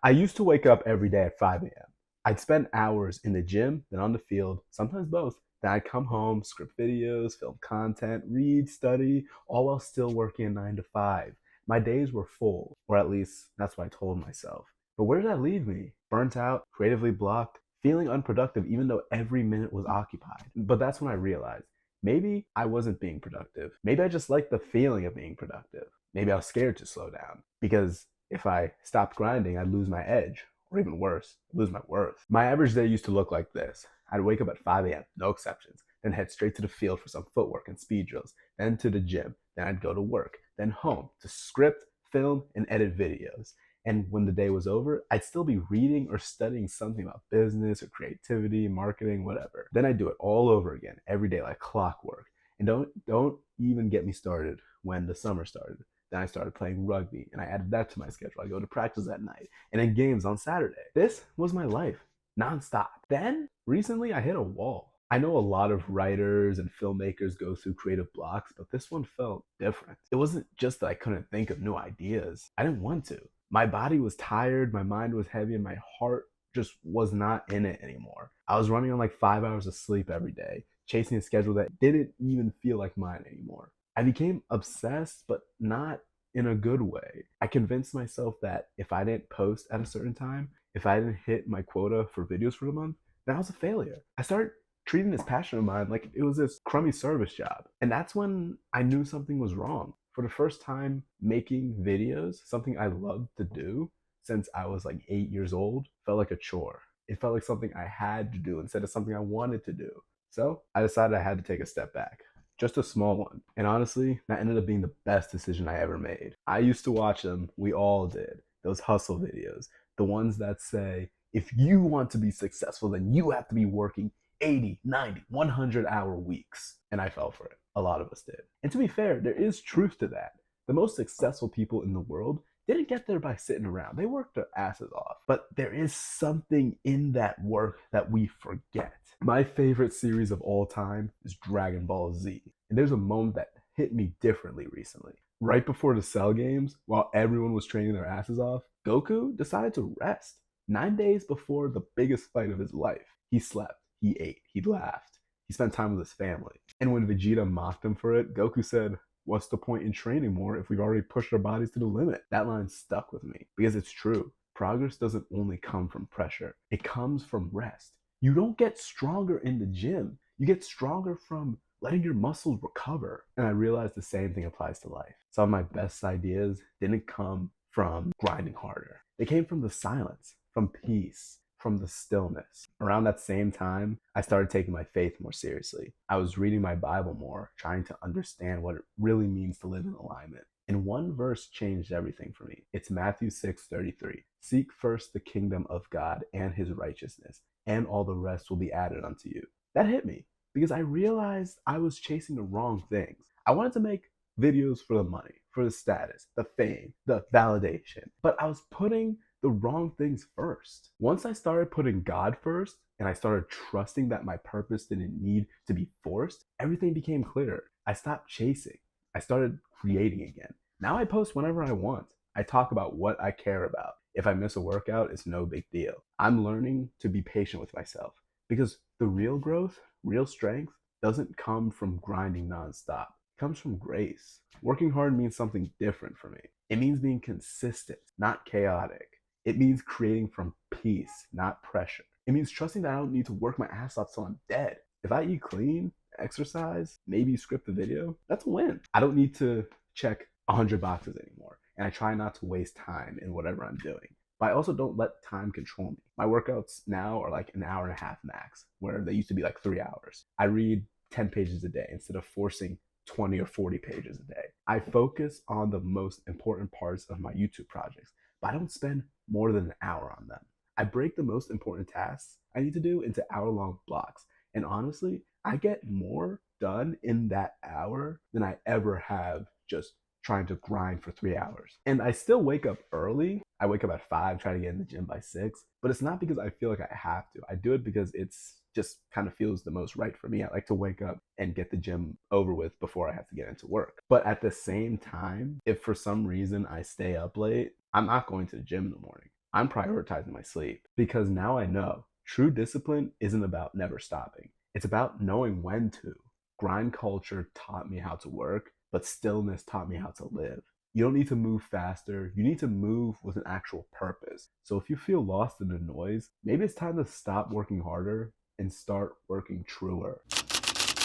I used to wake up every day at 5 a.m. I'd spend hours in the gym, then on the field, sometimes both. Then I'd come home, script videos, film content, read, study, all while still working a 9 to 5. My days were full, or at least that's what I told myself. But where did that leave me? Burnt out, creatively blocked, feeling unproductive even though every minute was occupied. But that's when I realized maybe I wasn't being productive. Maybe I just liked the feeling of being productive. Maybe I was scared to slow down because if I stopped grinding, I'd lose my edge, or even worse, lose my worth. My average day used to look like this. I'd wake up at 5 a.m., no exceptions, then head straight to the field for some footwork and speed drills, then to the gym, then I'd go to work, then home to script, film, and edit videos. And when the day was over, I'd still be reading or studying something about business or creativity, marketing, whatever. Then I'd do it all over again, every day like clockwork. And don't even get me started when the summer started. Then I started playing rugby and I added that to my schedule. I go to practice at night and then games on Saturday. This was my life, nonstop. Then recently I hit a wall. I know a lot of writers and filmmakers go through creative blocks, but this one felt different. It wasn't just that I couldn't think of new ideas. I didn't want to. My body was tired, my mind was heavy, and my heart just was not in it anymore. I was running on like 5 hours of sleep every day, chasing a schedule that didn't even feel like mine anymore. I became obsessed, but not in a good way. I convinced myself that if I didn't post at a certain time, if I didn't hit my quota for videos for the month, then I was a failure. I started treating this passion of mine like it was this crummy service job. And that's when I knew something was wrong. For the first time, making videos, something I loved to do since I was like 8 years old, felt like a chore. It felt like something I had to do instead of something I wanted to do. So I decided I had to take a step back, just a small one. And honestly, that ended up being the best decision I ever made. I used to watch them, we all did, those hustle videos, the ones that say, if you want to be successful, then you have to be working 80, 90, 100-hour weeks. And I fell for it. A lot of us did. And to be fair, there is truth to that. The most successful people in the world didn't get there by sitting around. They worked their asses off. But there is something in that work that we forget. My favorite series of all time is Dragon Ball Z. And there's a moment that hit me differently recently. Right before the Cell games, while everyone was training their asses off, Goku decided to rest. 9 days before the biggest fight of his life. He slept, he ate, he laughed, he spent time with his family. And when Vegeta mocked him for it, Goku said, what's the point in training more if we've already pushed our bodies to the limit? That line stuck with me because it's true. Progress doesn't only come from pressure. It comes from rest. You don't get stronger in the gym. You get stronger from letting your muscles recover. And I realized the same thing applies to life. Some of my best ideas didn't come from grinding harder. They came from the silence, from peace, from the stillness. Around that same time, I started taking my faith more seriously. I was reading my Bible more, trying to understand what it really means to live in alignment. And one verse changed everything for me. It's Matthew 6:33. Seek first the kingdom of God and his righteousness, and all the rest will be added unto you. That hit me because I realized I was chasing the wrong things. I wanted to make videos for the money, for the status, the fame, the validation, but I was putting the wrong things first. Once I started putting God first and I started trusting that my purpose didn't need to be forced, everything became clearer. I stopped chasing. I started creating again. Now I post whenever I want. I talk about what I care about. If I miss a workout, it's no big deal. I'm learning to be patient with myself because the real growth, real strength doesn't come from grinding nonstop. It comes from grace. Working hard means something different for me. It means being consistent, not chaotic. It means creating from peace, not pressure. It means trusting that I don't need to work my ass off till I'm dead. If I eat clean, exercise, maybe script a video, that's a win. I don't need to check 100 boxes anymore. And I try not to waste time in whatever I'm doing. But I also don't let time control me. My workouts now are like an hour and a half max, where they used to be like 3 hours. I read 10 pages a day instead of forcing 20 or 40 pages a day. I focus on the most important parts of my YouTube projects, but I don't spend more than an hour on them. I break the most important tasks I need to do into hour-long blocks. And honestly, I get more done in that hour than I ever have just trying to grind for 3 hours. And I still wake up early. I wake up at 5, try to get in the gym by 6, but it's not because I feel like I have to. I do it because it's just kind of feels the most right for me. I like to wake up and get the gym over with before I have to get into work. But at the same time, if for some reason I stay up late, I'm not going to the gym in the morning. I'm prioritizing my sleep because now I know true discipline isn't about never stopping. It's about knowing when to. Grind culture taught me how to work, but stillness taught me how to live. You don't need to move faster, you need to move with an actual purpose. So if you feel lost in the noise, maybe it's time to stop working harder and start working truer.